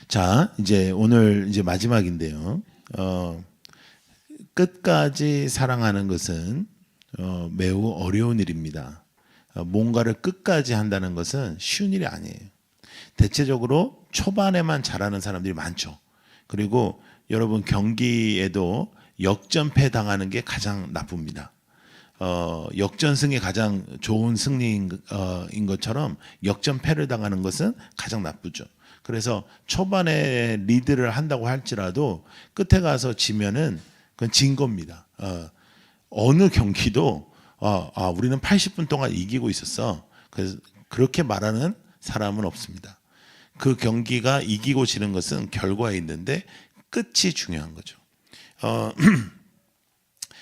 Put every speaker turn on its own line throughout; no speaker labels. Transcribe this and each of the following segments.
자, 이제 오늘 이제 마지막인데요. 끝까지 사랑하는 것은 매우 어려운 일입니다. 뭔가를 끝까지 한다는 것은 쉬운 일이 아니에요. 대체적으로 초반에만 잘하는 사람들이 많죠. 그리고 여러분 경기에도 역전패 당하는 게 가장 나쁩니다. 역전승이 가장 좋은 승리인 것처럼 역전패를 당하는 것은 가장 나쁘죠. 그래서 초반에 리드를 한다고 할지라도 끝에 가서 지면은 그건 진 겁니다. 어느 경기도 우리는 80분 동안 이기고 있었어. 그래서 그렇게 말하는 사람은 없습니다. 그 경기가 이기고 지는 것은 결과에 있는데 끝이 중요한 거죠.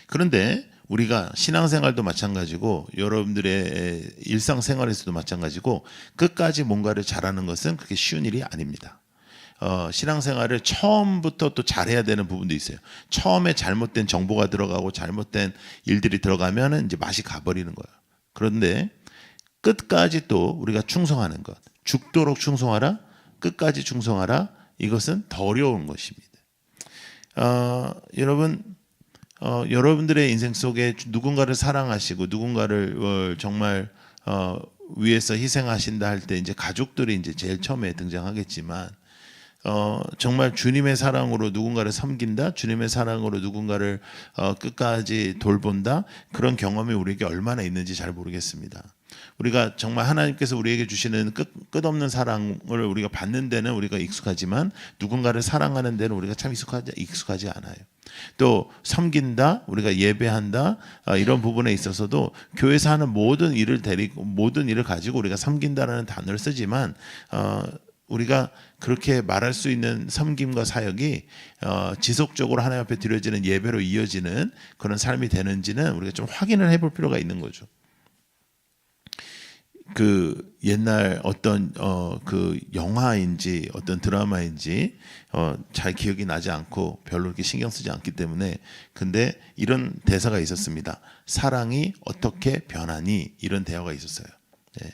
그런데 우리가 신앙생활도 마찬가지고 여러분들의 일상생활에서도 마찬가지고 끝까지 뭔가를 잘하는 것은 그렇게 쉬운 일이 아닙니다. 신앙생활을 처음부터 또 잘해야 되는 부분도 있어요. 처음에 잘못된 정보가 들어가고 잘못된 일들이 들어가면 이제 맛이 가버리는 거예요. 그런데 끝까지 또 우리가 충성하는 것, 죽도록 충성하라, 끝까지 충성하라, 이것은 더 어려운 것입니다. 여러분들의 인생 속에 누군가를 사랑하시고 누군가를 정말 위해서 희생하신다 할 때 이제 가족들이 이제 제일 처음에 등장하겠지만 정말 주님의 사랑으로 누군가를 섬긴다, 주님의 사랑으로 누군가를 끝까지 돌본다, 그런 경험이 우리에게 얼마나 있는지 잘 모르겠습니다. 우리가 정말 하나님께서 우리에게 주시는 끝없는 사랑을 우리가 받는 데는 우리가 익숙하지만 누군가를 사랑하는 데는 우리가 참 익숙하지 않아요. 또 섬긴다, 우리가 예배한다, 이런 부분에 있어서도 교회에서 하는 모든 일을 가지고 우리가 섬긴다라는 단어를 쓰지만 우리가 그렇게 말할 수 있는 섬김과 사역이 지속적으로 하나님 앞에 드려지는 예배로 이어지는 그런 삶이 되는지는 우리가 좀 확인을 해볼 필요가 있는 거죠. 그 옛날 어떤 그 영화인지 어떤 드라마인지 잘 기억이 나지 않고 별로 그렇게 신경 쓰지 않기 때문에, 근데 이런 대사가 있었습니다. 사랑이 어떻게 변하니, 이런 대화가 있었어요. 예.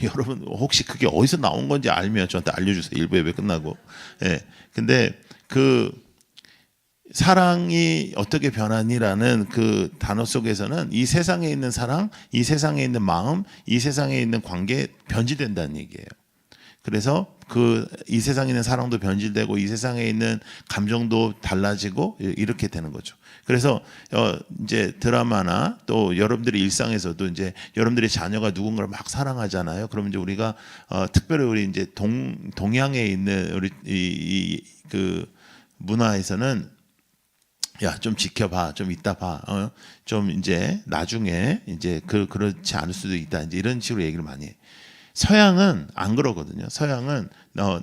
여러분 혹시 그게 어디서 나온 건지 알면 저한테 알려주세요. 1부 예배 끝나고. 예. 근데 그 사랑이 어떻게 변하니라는 그 단어 속에서는 이 세상에 있는 사랑, 이 세상에 있는 마음, 이 세상에 있는 관계 변질된다는 얘기예요. 그래서 이 세상에 있는 사랑도 변질되고 이 세상에 있는 감정도 달라지고 이렇게 되는 거죠. 그래서 이제 드라마나 또 여러분들의 일상에서도 이제 여러분들의 자녀가 누군가를 막 사랑하잖아요. 그러면 이제 우리가 특별히 우리 이제 동양에 있는 우리 그 문화에서는 야, 좀 지켜봐, 좀 이따 봐, 좀 이제 나중에 이제 그렇지 않을 수도 있다, 이제 이런 식으로 얘기를 많이 해. 서양은 안 그러거든요. 서양은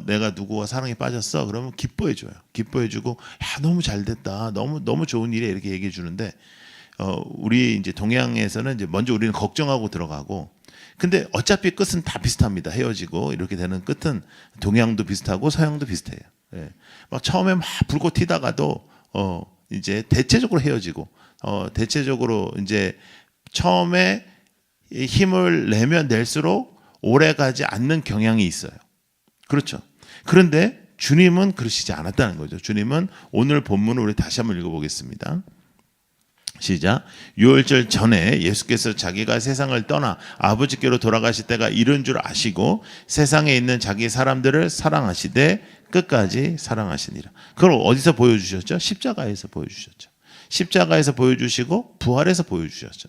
내가 누구와 사랑에 빠졌어, 그러면 기뻐해줘요. 기뻐해주고, 야, 너무 잘됐다, 너무 좋은 일이야, 이렇게 얘기해 주는데, 우리 이제 동양에서는 이제 먼저 우리는 걱정하고 들어가고, 근데 어차피 끝은 다 비슷합니다. 헤어지고 이렇게 되는 끝은 동양도 비슷하고 서양도 비슷해요. 예. 막 처음에 막 불꽃 튀다가도 이제 대체적으로 헤어지고, 대체적으로 이제 처음에 힘을 내면 낼수록 오래 가지 않는 경향이 있어요. 그렇죠. 그런데 주님은 그러시지 않았다는 거죠. 주님은 오늘 본문을 우리 다시 한번 읽어보겠습니다. 시작. 유월절 전에 예수께서 자기가 세상을 떠나 아버지께로 돌아가실 때가 이른 줄 아시고 세상에 있는 자기 사람들을 사랑하시되 끝까지 사랑하시니라. 그걸 어디서 보여주셨죠? 십자가에서 보여주셨죠. 십자가에서 보여주시고 부활에서 보여주셨죠.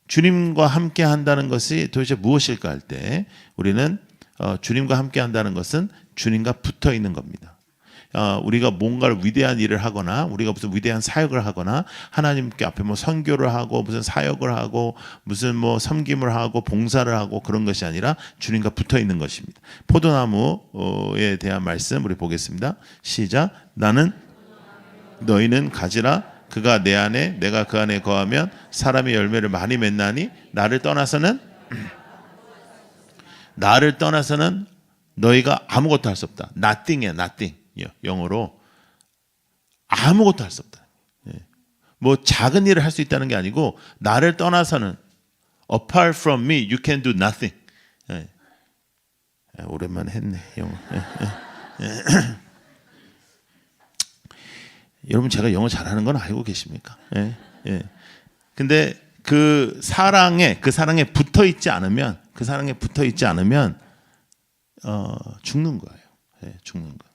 주님과 함께 한다는 것이 도대체 무엇일까 할 때 우리는 주님과 함께 한다는 것은 주님과 붙어 있는 겁니다. 우리가 뭔가를 위대한 일을 하거나 우리가 무슨 위대한 사역을 하거나 하나님께 앞에 뭐 선교를 하고 무슨 사역을 하고 무슨 뭐 섬김을 하고 봉사를 하고 그런 것이 아니라 주님과 붙어 있는 것입니다. 포도나무에 대한 말씀 우리 보겠습니다. 시작. 나는 너희는 가지라, 그가 내 안에 내가 그 안에 거하면 사람의 열매를 많이 맺나니 나를 떠나서는 너희가 아무것도 할 수 없다. Nothing이야, nothing. 영어로 아무것도 할 수 없다. 뭐 작은 일을 할 수 있다는 게 아니고 나를 떠나서는 apart from me you can do nothing. 오랜만에 했네 영어. 여러분 제가 영어 잘하는 건 알고 계십니까? 예, 예. 근데 그 사랑에 붙어 있지 않으면 죽는 거예요. 예, 죽는 거.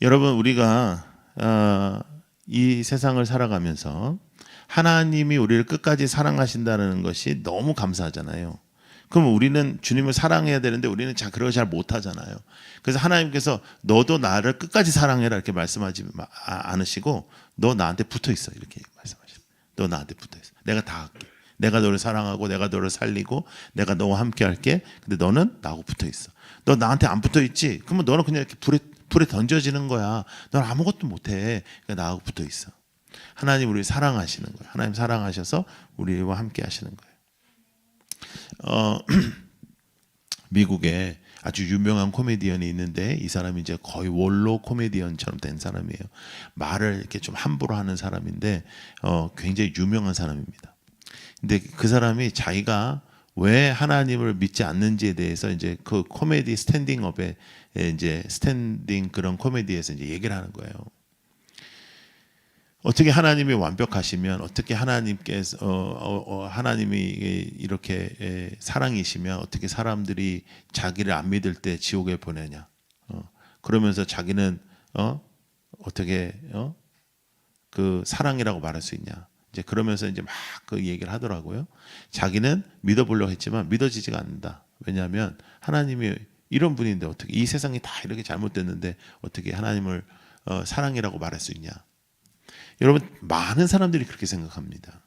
여러분 우리가 이 세상을 살아가면서 하나님이 우리를 끝까지 사랑하신다는 것이 너무 감사하잖아요. 그럼 우리는 주님을 사랑해야 되는데 우리는 그걸 잘 못하잖아요. 그래서 하나님께서 너도 나를 끝까지 사랑해라 이렇게 말씀하지 않으시고 너 나한테 붙어 있어 이렇게 말씀하시고 너 나한테 붙어 있어. 내가 다 할게. 내가 너를 사랑하고 내가 너를 살리고 내가 너와 함께 할게. 근데 너는 나하고 붙어 있어. 너 나한테 안 붙어 있지? 그러면 너는 그냥 이렇게 불에 던져지는 거야. 넌 아무것도 못해. 그러니까 나하고 붙어 있어. 하나님 우리를 사랑하시는 거예요. 하나님 사랑하셔서 우리와 함께 하시는 거예요. 미국에 아주 유명한 코미디언이 있는데 이 사람이 이제 거의 원로 코미디언처럼 된 사람이에요. 말을 이렇게 좀 함부로 하는 사람인데 굉장히 유명한 사람입니다. 근데 그 사람이 자기가 왜 하나님을 믿지 않는지에 대해서 이제 그 코미디 스탠딩업에 이제 스탠딩 그런 코미디에서 이제 얘기를 하는 거예요. 어떻게 하나님이 완벽하시면 어떻게 하나님께서 하나님이 이렇게 사랑이시면 어떻게 사람들이 자기를 안 믿을 때 지옥에 보내냐? 그러면서 자기는 어떻게 그 사랑이라고 말할 수 있냐? 이제 그러면서 이제 막 그 얘기를 하더라고요. 자기는 믿어보려고 했지만 믿어지지가 않는다. 왜냐하면 하나님이 이런 분인데 어떻게 이 세상이 다 이렇게 잘못됐는데 어떻게 하나님을 사랑이라고 말할 수 있냐? 여러분 많은 사람들이 그렇게 생각합니다.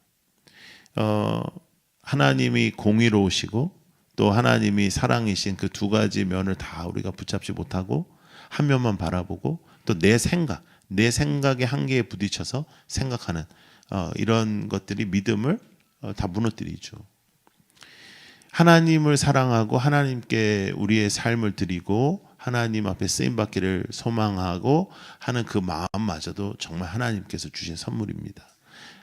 하나님이 공의로우시고 또 하나님이 사랑이신 그 두 가지 면을 다 우리가 붙잡지 못하고 한 면만 바라보고 또 내 생각의 한계에 부딪혀서 생각하는 이런 것들이 믿음을 다 무너뜨리죠. 하나님을 사랑하고 하나님께 우리의 삶을 드리고 하나님 앞에 쓰임받기를 소망하고 하는 그 마음마저도 정말 하나님께서 주신 선물입니다.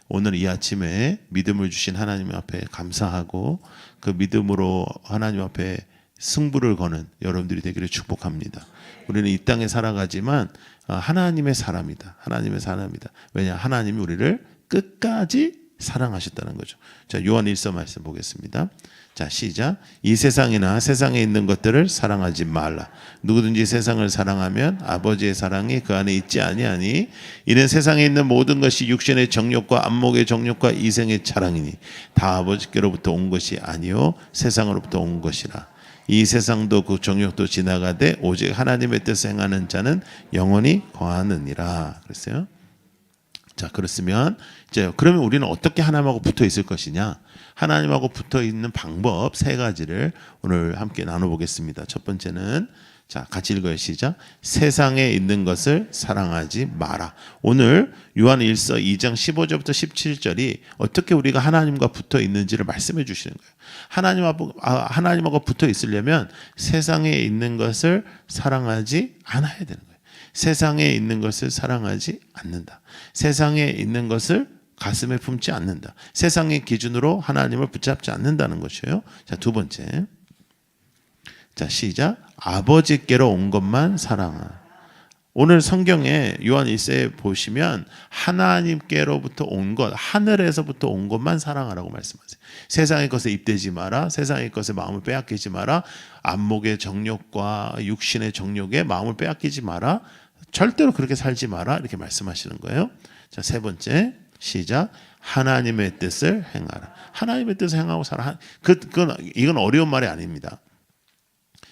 오늘 이 아침에 믿음을 주신 하나님 앞에 감사하고 그 믿음으로 하나님 앞에 승부를 거는 여러분들이 되기를 축복합니다. 우리는 이 땅에 살아가지만 하나님의 사람이다. 하나님의 사람이다. 왜냐? 하나님이 우리를 끝까지 사랑하셨다는 거죠. 자, 요한 1서 말씀 보겠습니다. 자, 시작. 이 세상이나 세상에 있는 것들을 사랑하지 말라. 누구든지 세상을 사랑하면 아버지의 사랑이 그 안에 있지 아니하니 이는 세상에 있는 모든 것이 육신의 정욕과 안목의 정욕과 이생의 자랑이니 다 아버지께로부터 온 것이 아니요 세상으로부터 온 것이라. 이 세상도 그 정욕도 지나가되 오직 하나님의 뜻을 행하는 자는 영원히 거하느니라. 그랬어요. 자, 그렇으면 이제 그러면 우리는 어떻게 하나님하고 붙어 있을 것이냐? 하나님하고 붙어 있는 방법 세 가지를 오늘 함께 나눠보겠습니다. 첫 번째는 자, 같이 읽어요. 시작. 세상에 있는 것을 사랑하지 마라. 오늘 요한 1서 2장 15절부터 17절이 어떻게 우리가 하나님과 붙어 있는지를 말씀해 주시는 거예요. 하나님하고 붙어 있으려면 세상에 있는 것을 사랑하지 않아야 되는 거예요. 세상에 있는 것을 사랑하지 않는다. 세상에 있는 것을 가슴에 품지 않는다. 세상의 기준으로 하나님을 붙잡지 않는다는 것이에요. 자, 두 번째. 자, 시작. 아버지께로 온 것만 사랑하라. 오늘 성경에 요한 1서에 보시면 하나님께로부터 온 것, 하늘에서부터 온 것만 사랑하라고 말씀하세요. 세상의 것에 입되지 마라. 세상의 것에 마음을 빼앗기지 마라. 안목의 정욕과 육신의 정욕에 마음을 빼앗기지 마라. 절대로 그렇게 살지 마라. 이렇게 말씀하시는 거예요. 자, 세 번째. 시작. 하나님의 뜻을 행하라. 하나님의 뜻을 행하고 살아. 이건 어려운 말이 아닙니다.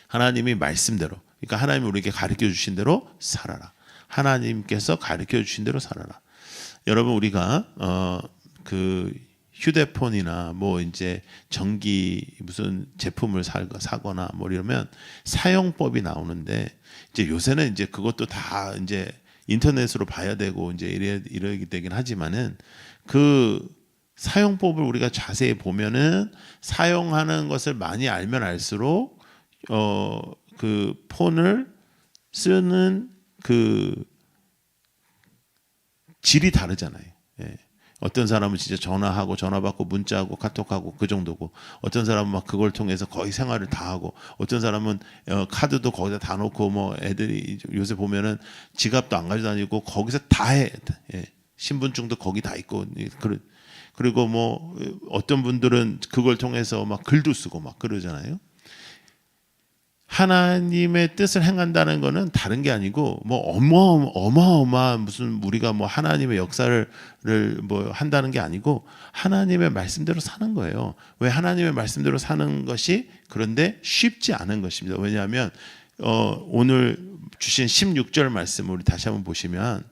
하나님이 말씀대로, 그러니까 하나님이 우리에게 가르쳐 주신 대로 살아라. 하나님께서 가르쳐 주신 대로 살아라. 여러분 우리가 그 휴대폰이나 뭐 이제 전기 무슨 제품을 사거나 뭐 이러면 사용법이 나오는데 이제 요새는 이제 그것도 다 이제 인터넷으로 봐야 되고 이제 이러게 되긴 하지만은 그 사용법을 우리가 자세히 보면은 사용하는 것을 많이 알면 알수록 그 폰을 쓰는 그 질이 다르잖아요. 예. 어떤 사람은 진짜 전화하고 전화받고 문자하고 카톡하고 그 정도고, 어떤 사람은 막 그걸 통해서 거의 생활을 다 하고, 어떤 사람은 카드도 거기다 다 놓고, 뭐 애들이 요새 보면은 지갑도 안 가지고 다니고 거기서 다 해. 예. 신분증도 거기 다 있고, 그리고 뭐 어떤 분들은 그걸 통해서 막 글도 쓰고 막 그러잖아요. 하나님의 뜻을 행한다는 것은 다른 게 아니고 뭐 어마어마한 무슨 우리가 뭐 하나님의 역사를 뭐 한다는 게 아니고 하나님의 말씀대로 사는 거예요. 왜 하나님의 말씀대로 사는 것이 그런데 쉽지 않은 것입니다. 왜냐하면 오늘 주신 16절 말씀 우리 다시 한번 보시면,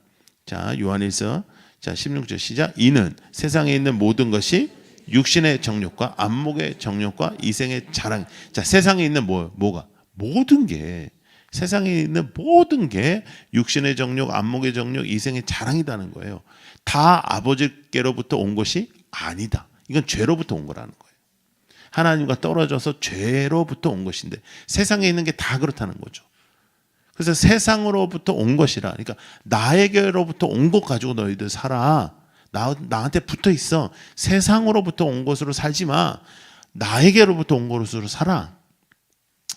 자, 요한일서, 자, 16절 시작. 이는 세상에 있는 모든 것이 육신의 정욕과 안목의 정욕과 이생의 자랑. 자, 세상에 있는 뭐가 모든 게, 세상에 있는 모든 게 육신의 정욕, 안목의 정욕, 이생의 자랑이라는 거예요. 다 아버지께로부터 온 것이 아니다. 이건 죄로부터 온 거라는 거예요. 하나님과 떨어져서 죄로부터 온 것인데 세상에 있는 게 다 그렇다는 거죠. 그래서 세상으로부터 온 것이라, 그러니까 나에게로부터 온 것 가지고 너희들 살아. 나한테 붙어 있어. 세상으로부터 온 것으로 살지 마. 나에게로부터 온 것으로 살아.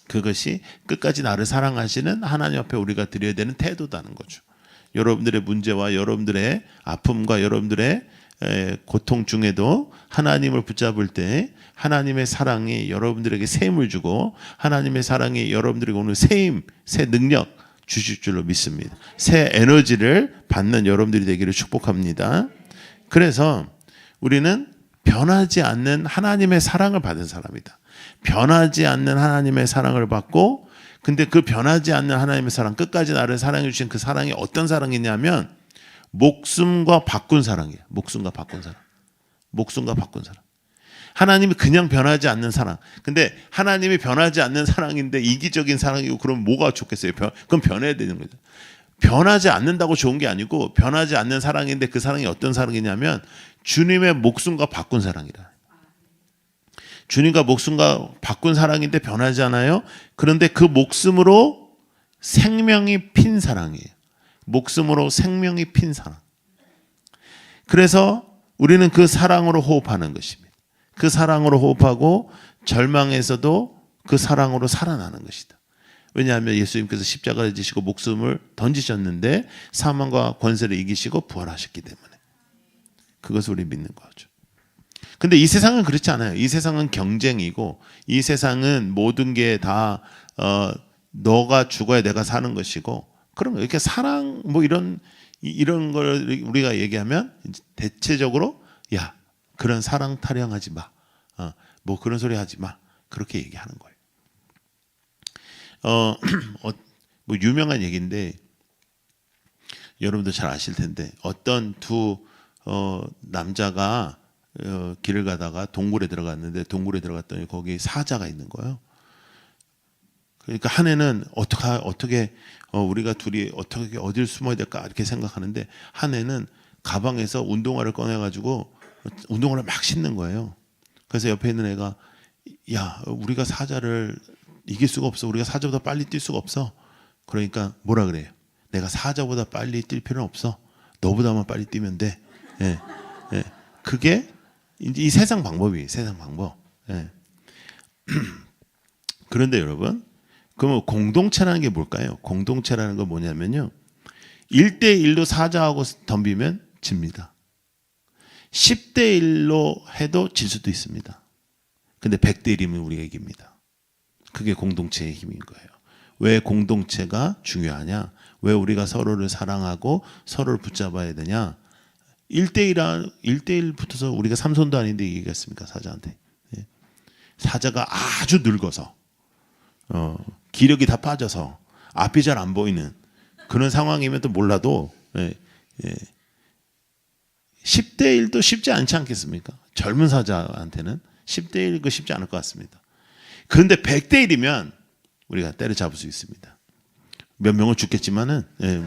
그것이 끝까지 나를 사랑하시는 하나님 앞에 우리가 드려야 되는 태도다는 거죠. 여러분들의 문제와 여러분들의 아픔과 여러분들의 고통 중에도 하나님을 붙잡을 때 하나님의 사랑이 여러분들에게 새 힘을 주고, 하나님의 사랑이 여러분들에게 오늘 새 힘, 새 능력 주실 줄로 믿습니다. 새 에너지를 받는 여러분들이 되기를 축복합니다. 그래서 우리는 변하지 않는 하나님의 사랑을 받은 사람이다. 변하지 않는 하나님의 사랑을 받고, 근데 그 변하지 않는 하나님의 사랑, 끝까지 나를 사랑해 주신 그 사랑이 어떤 사랑이냐면 목숨과 바꾼 사랑이에요. 목숨과 바꾼 사랑. 목숨과 바꾼 사랑. 하나님이 그냥 변하지 않는 사랑. 근데 하나님이 변하지 않는 사랑인데 이기적인 사랑이고, 그럼 뭐가 좋겠어요? 그럼 변해야 되는 거죠. 변하지 않는다고 좋은 게 아니고, 변하지 않는 사랑인데 그 사랑이 어떤 사랑이냐면 주님의 목숨과 바꾼 사랑이라. 주님과 목숨과 바꾼 사랑인데 변하지 않아요. 그런데 그 목숨으로 생명이 핀 사랑이에요. 목숨으로 생명이 핀 사랑. 그래서 우리는 그 사랑으로 호흡하는 것입니다. 그 사랑으로 호흡하고 절망에서도 그 사랑으로 살아나는 것이다. 왜냐하면 예수님께서 십자가를 지시고 목숨을 던지셨는데 사망과 권세를 이기시고 부활하셨기 때문에 그것을 우리 믿는 거죠. 근데 이 세상은 그렇지 않아요. 이 세상은 경쟁이고, 이 세상은 모든 게 다 너가 죽어야 내가 사는 것이고, 그런 거 이렇게 사랑 뭐 이런 걸 우리가 얘기하면 대체적으로 야, 그런 사랑 타령하지 마. 뭐 그런 소리 하지 마. 그렇게 얘기하는 거예요. 뭐 유명한 얘기인데 여러분도 잘 아실 텐데, 어떤 두 남자가 길을 가다가 동굴에 들어갔는데, 동굴에 들어갔더니 거기 사자가 있는 거예요. 그러니까 한 애는 어떻게 우리가 둘이 어떻게 어딜 숨어야 될까 이렇게 생각하는데, 한 애는 가방에서 운동화를 꺼내가지고 운동화를 막 신는 거예요. 그래서 옆에 있는 애가, 야, 우리가 사자를 이길 수가 없어. 우리가 사자보다 빨리 뛸 수가 없어. 그러니까 뭐라 그래요? 내가 사자보다 빨리 뛸 필요는 없어. 너보다만 빨리 뛰면 돼. 예, 예. 그게 이제 이 세상 방법이에요. 세상 방법. 예. 그런데 여러분, 그러면 공동체라는 게 뭘까요? 공동체라는 건 뭐냐면요, 1대1로 사자하고 덤비면 집니다. 10대1로 해도 질 수도 있습니다. 근데 100대1이면 우리가 이깁니다. 그게 공동체의 힘인 거예요. 왜 공동체가 중요하냐? 왜 우리가 서로를 사랑하고 서로를 붙잡아야 되냐? 1대1 붙어서 우리가 삼손도 아닌데 이기겠습니까? 사자한테. 예. 사자가 아주 늙어서 기력이 다 빠져서 앞이 잘 안 보이는 그런 상황이면 또 몰라도, 예, 예. 10대1도 쉽지 않지 않겠습니까? 젊은 사자한테는 10대1 그 쉽지 않을 것 같습니다. 그런데 100대1이면 우리가 때려잡을 수 있습니다. 몇 명은 죽겠지만은, 예,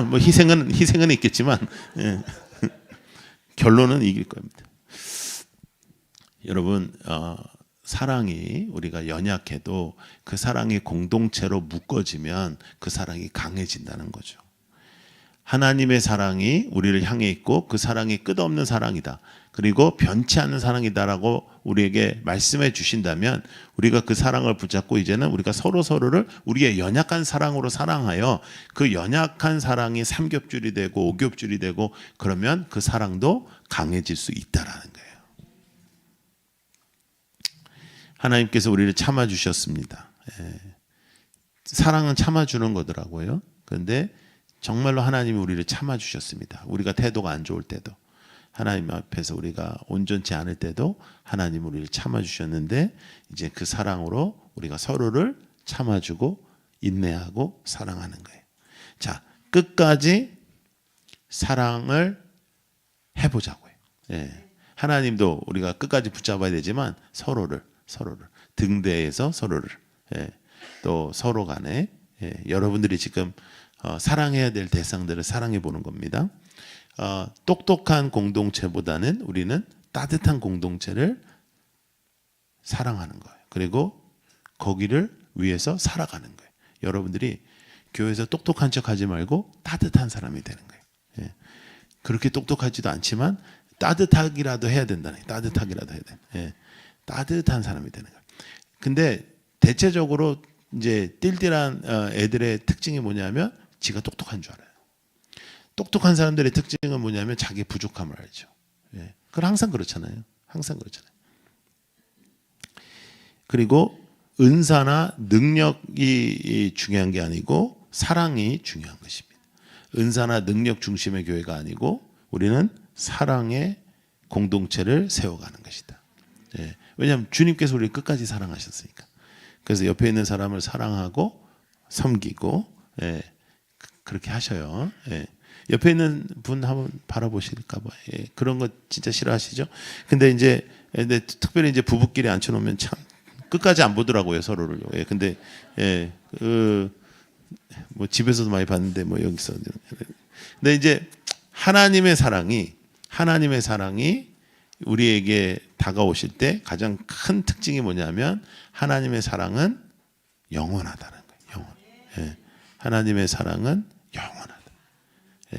뭐 희생은 있겠지만, 예. 결론은 이길 겁니다. 여러분, 사랑이 우리가 연약해도 그 사랑이 공동체로 묶어지면 그 사랑이 강해진다는 거죠. 하나님의 사랑이 우리를 향해 있고 그 사랑이 끝없는 사랑이다. 그리고 변치 않는 사랑이다라고 우리에게 말씀해 주신다면 우리가 그 사랑을 붙잡고 이제는 우리가 서로를 우리의 연약한 사랑으로 사랑하여 그 연약한 사랑이 삼겹줄이 되고 오겹줄이 되고 그러면 그 사랑도 강해질 수 있다라는 거예요. 하나님께서 우리를 참아주셨습니다. 사랑은 참아주는 거더라고요. 그런데 정말로 하나님이 우리를 참아주셨습니다. 우리가 태도가 안 좋을 때도 하나님 앞에서 우리가 온전치 않을 때도 하나님 우리를 참아주셨는데 이제 그 사랑으로 우리가 서로를 참아주고 인내하고 사랑하는 거예요. 자, 끝까지 사랑을 해보자고요. 하나님도 우리가 끝까지 붙잡아야 되지만 서로를 등대에서 서로를 또 서로 간에 여러분들이 지금 사랑해야 될 대상들을 사랑해 보는 겁니다. 똑똑한 공동체보다는 우리는 따뜻한 공동체를 사랑하는 거예요. 그리고 거기를 위해서 살아가는 거예요. 여러분들이 교회에서 똑똑한 척 하지 말고 따뜻한 사람이 되는 거예요. 그렇게 똑똑하지도 않지만 따뜻하기라도 해야 된다는 거예요. 따뜻하기라도 해야 돼. 따뜻한 사람이 되는 거예요. 근데 대체적으로 이제 띨띨한 애들의 특징이 뭐냐면 지가 똑똑한 줄 알아요. 똑똑한 사람들의 특징은 뭐냐면 자기 부족함을 알죠. 그건 항상 그렇잖아요. 항상 그렇잖아요. 그리고 은사나 능력이 중요한 게 아니고 사랑이 중요한 것입니다. 은사나 능력 중심의 교회가 아니고 우리는 사랑의 공동체를 세워가는 것이다. 왜냐하면 주님께서 우리를 끝까지 사랑하셨으니까. 그래서 옆에 있는 사람을 사랑하고 섬기고 그렇게 하셔요. 옆에 있는 분 한번 바라보실까 봐. 그런 거 진짜 싫어하시죠? 근데 이제 특별히 이제 부부끼리 앉혀놓으면 참 끝까지 안 보더라고요, 서로를. 근데 뭐 집에서도 많이 봤는데 뭐 여기서. 근데 이제 하나님의 사랑이 우리에게 다가오실 때 가장 큰 특징이 뭐냐면 하나님의 사랑은 영원하다는 거예요. 하나님의 사랑은 영원하다.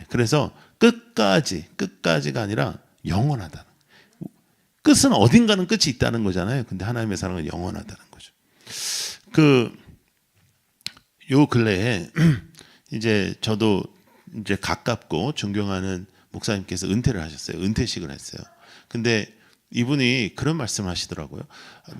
그래서 끝까지가 아니라 영원하다. 끝은 어딘가는 끝이 있다는 거잖아요. 근데 하나님의 사랑은 영원하다는 거죠. 요 근래에 이제 저도 이제 가깝고 존경하는 목사님께서 은퇴를 하셨어요. 은퇴식을 했어요. 근데 이분이 그런 말씀을 하시더라고요.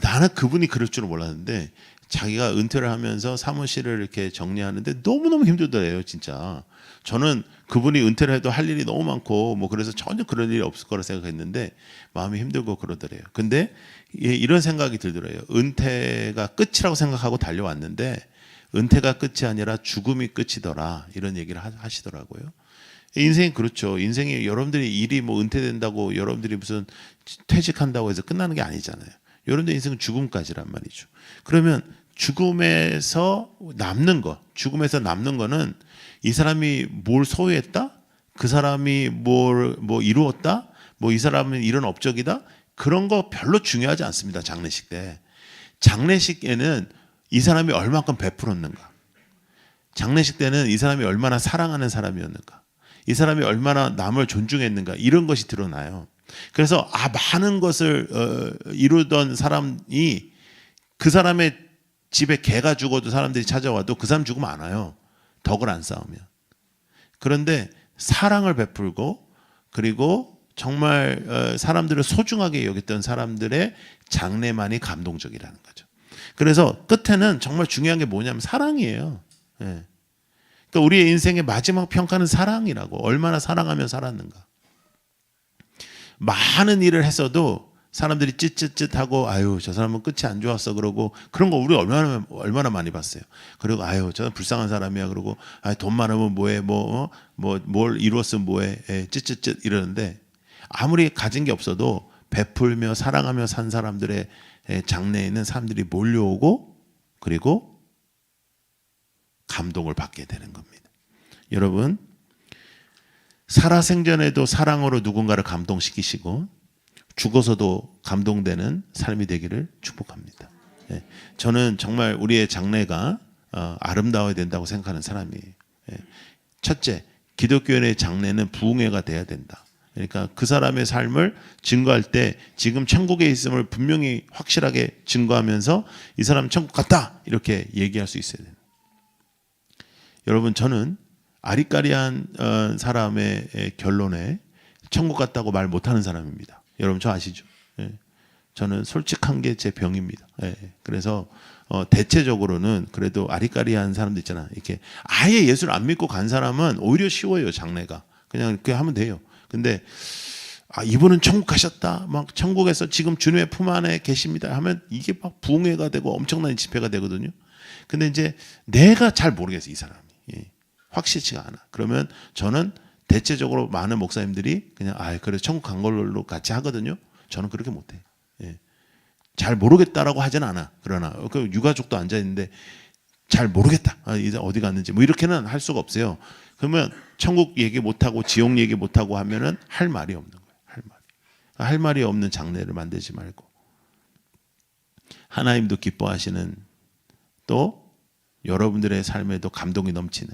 나는 그분이 그럴 줄은 몰랐는데 자기가 은퇴를 하면서 사무실을 이렇게 정리하는데 너무너무 힘들더래요, 진짜. 저는 그분이 은퇴를 해도 할 일이 너무 많고 뭐 그래서 전혀 그런 일이 없을 거라 생각했는데 마음이 힘들고 그러더래요. 근데 이런 생각이 들더래요. 은퇴가 끝이라고 생각하고 달려왔는데 은퇴가 끝이 아니라 죽음이 끝이더라. 이런 얘기를 하시더라고요. 인생이 그렇죠. 인생이 여러분들이 일이 뭐 은퇴된다고 여러분들이 무슨 퇴직한다고 해서 끝나는 게 아니잖아요. 여러분들 인생은 죽음까지란 말이죠. 그러면 죽음에서 남는 거는 이 사람이 뭘 소유했다? 그 사람이 뭐 이루었다? 뭐 이 사람은 이런 업적이다? 그런 거 별로 중요하지 않습니다. 장례식 때. 장례식에는 이 사람이 얼마큼 베풀었는가? 장례식 때는 이 사람이 얼마나 사랑하는 사람이었는가? 이 사람이 얼마나 남을 존중했는가? 이런 것이 드러나요. 그래서 많은 것을 이루던 사람이 그 사람의 집에 개가 죽어도 사람들이 찾아와도 그 사람 죽으면 안 와요. 덕을 안 쌓으면. 그런데 사랑을 베풀고 그리고 정말 사람들을 소중하게 여겼던 사람들의 장래만이 감동적이라는 거죠. 그래서 끝에는 정말 중요한 게 뭐냐면 사랑이에요. 그러니까 우리의 인생의 마지막 평가는 사랑이라고. 얼마나 사랑하며 살았는가. 많은 일을 했어도 사람들이 찌릿찌릿하고 아유 저 사람은 끝이 안 좋았어 그러고 그런 거 우리 얼마나 많이 봤어요. 그리고 아유 저는 불쌍한 사람이야 그러고 돈 많으면 뭐해 뭘 이루었으면 뭐해 찌릿찌릿 이러는데 아무리 가진 게 없어도 베풀며 사랑하며 산 사람들의 장래에는 사람들이 몰려오고 그리고 감동을 받게 되는 겁니다. 여러분 살아생전에도 사랑으로 누군가를 감동시키시고 죽어서도 감동되는 삶이 되기를 축복합니다. 저는 정말 우리의 장래가 아름다워야 된다고 생각하는 사람이에요. 첫째, 기독교인의 장래는 부흥회가 돼야 된다. 그러니까 그 사람의 삶을 증거할 때 지금 천국에 있음을 분명히 확실하게 증거하면서 이 사람 천국 갔다 이렇게 얘기할 수 있어야 돼요. 여러분, 저는 아리까리한 사람의 결론에 천국 갔다고 말 못하는 사람입니다. 여러분 저 아시죠? 예. 저는 솔직한 게 제 병입니다. 예. 그래서 대체적으로는 그래도 아리까리한 사람들 있잖아. 이렇게 아예 예수를 안 믿고 간 사람은 오히려 쉬워요. 장래가 그냥 그렇게 하면 돼요. 근데 이분은 천국 가셨다, 막 천국에서 지금 주님의 품 안에 계십니다 하면 이게 막 부흥회가 되고 엄청난 집회가 되거든요. 근데 이제 내가 잘 모르겠어 이 사람이. 예. 확실치가 않아. 그러면 저는 대체적으로 많은 목사님들이 그냥 그래 천국 간 걸로 같이 하거든요. 저는 그렇게 못해. 예. 잘 모르겠다라고 하진 않아. 그러나 그 유가족도 앉아 있는데 잘 모르겠다. 이제 어디 갔는지 뭐 이렇게는 할 수가 없어요. 그러면 천국 얘기 못 하고 지옥 얘기 못 하고 하면은 할 말이 없는 거예요. 할 말이 없는 장래를 만들지 말고 하나님도 기뻐하시는 또 여러분들의 삶에도 감동이 넘치는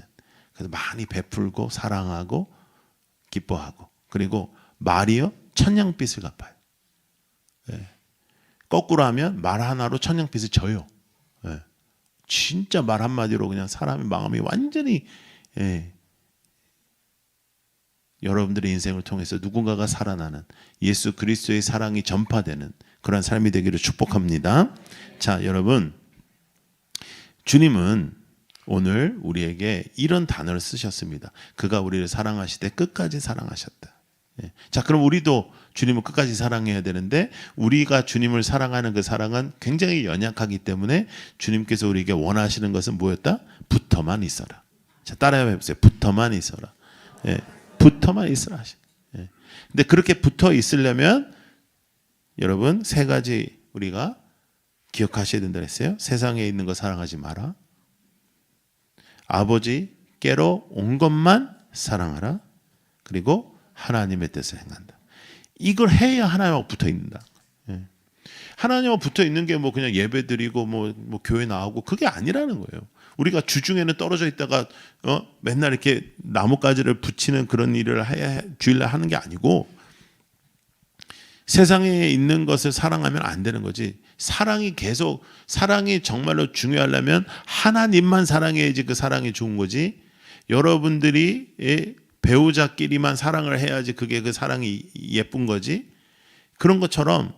그래서 많이 베풀고 사랑하고 기뻐하고 그리고 말이요 천냥빚을 갚아요. 예. 거꾸로 하면 말 하나로 천냥빚을 져요. 예. 진짜 말 한마디로 그냥 사람의 마음이 완전히 여러분들의 인생을 통해서 누군가가 살아나는 예수 그리스도의 사랑이 전파되는 그런 삶이 되기를 축복합니다. 자, 여러분, 주님은 오늘 우리에게 이런 단어를 쓰셨습니다. 그가 우리를 사랑하시되 끝까지 사랑하셨다. 자, 그럼 우리도 주님을 끝까지 사랑해야 되는데 우리가 주님을 사랑하는 그 사랑은 굉장히 연약하기 때문에 주님께서 우리에게 원하시는 것은 뭐였다? 붙어만 있어라. 자, 따라해 보세요. 붙어만 있어라. 붙어만 있으라 하시. 근데 그렇게 붙어 있으려면 여러분 세 가지 우리가 기억하셔야 된다 했어요. 세상에 있는 거 사랑하지 마라. 아버지께로 온 것만 사랑하라. 그리고 하나님의 뜻을 행한다. 이걸 해야 하나님하고 붙어 있는다. 하나님하고 붙어 있는 게 뭐 그냥 예배 드리고 뭐 교회 나오고 그게 아니라는 거예요. 우리가 주중에는 떨어져 있다가 맨날 이렇게 나뭇가지를 붙이는 그런 일을 해야 주일날 하는 게 아니고 세상에 있는 것을 사랑하면 안 되는 거지. 사랑이 정말로 중요하려면 하나님만 사랑해야지 그 사랑이 좋은 거지. 여러분들이 배우자끼리만 사랑을 해야지 그게 그 사랑이 예쁜 거지. 그런 것처럼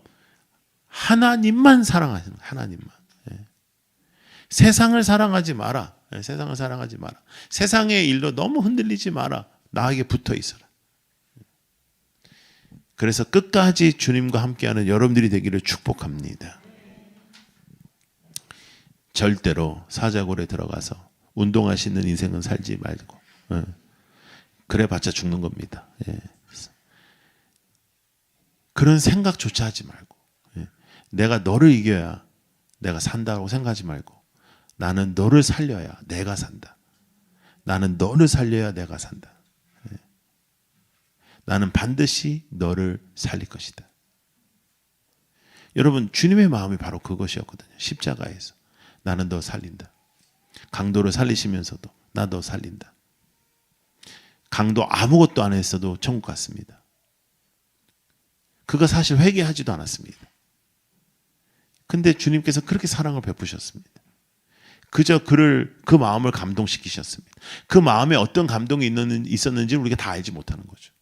하나님만 사랑하시는 거예요. 하나님만. 세상을 사랑하지 마라. 세상을 사랑하지 마라. 세상의 일로 너무 흔들리지 마라. 나에게 붙어 있어라. 그래서 끝까지 주님과 함께하는 여러분들이 되기를 축복합니다. 절대로 사자골에 들어가서 운동하시는 인생은 살지 말고 그래봤자 죽는 겁니다. 그런 생각조차 하지 말고 내가 너를 이겨야 내가 산다고 생각하지 말고 나는 너를 살려야 내가 산다. 나는 너를 살려야 내가 산다. 나는 반드시 너를 살릴 것이다. 여러분 주님의 마음이 바로 그것이었거든요. 십자가에서 나는 너 살린다. 강도를 살리시면서도 나 너 살린다. 강도 아무것도 안 했어도 천국 갔습니다. 그가 사실 회개하지도 않았습니다. 근데 주님께서 그렇게 사랑을 베푸셨습니다. 그저 그 마음을 감동시키셨습니다. 그 마음에 어떤 감동이 있었는지 우리가 다 알지 못하는 거죠.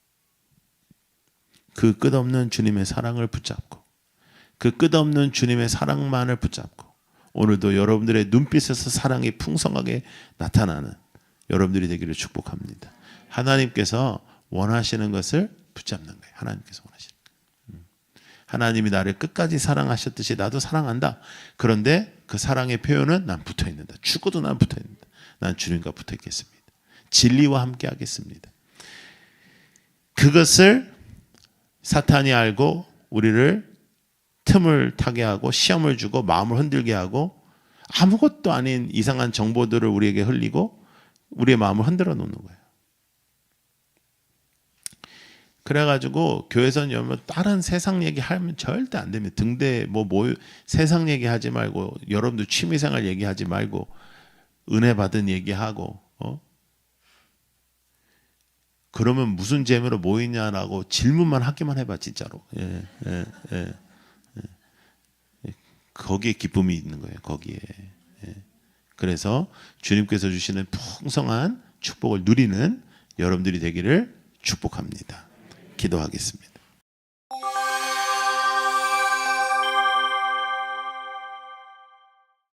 그 끝없는 주님의 사랑을 붙잡고 그 끝없는 주님의 사랑만을 붙잡고 오늘도 여러분들의 눈빛에서 사랑이 풍성하게 나타나는 여러분들이 되기를 축복합니다. 하나님께서 원하시는 것을 붙잡는 거예요. 하나님께서 원하시는 거예요. 하나님이 나를 끝까지 사랑하셨듯이 나도 사랑한다. 그런데 그 사랑의 표현은 난 붙어 있는다. 죽어도 난 붙어 있는다. 난 주님과 붙어 있겠습니다. 진리와 함께 하겠습니다. 그것을 사탄이 알고 우리를 틈을 타게 하고 시험을 주고 마음을 흔들게 하고 아무것도 아닌 이상한 정보들을 우리에게 흘리고 우리의 마음을 흔들어 놓는 거예요. 그래가지고 교회에서는 여러분 다른 세상 얘기하면 절대 안 됩니다. 등대 세상 얘기하지 말고 여러분들 취미생활 얘기하지 말고 은혜 받은 얘기하고 그러면 무슨 재미로 모이냐라고 질문만 하기만 해봐 진짜로. 거기에 기쁨이 있는 거예요. 거기에. 그래서 주님께서 주시는 풍성한 축복을 누리는 여러분들이 되기를 축복합니다. 기도하겠습니다.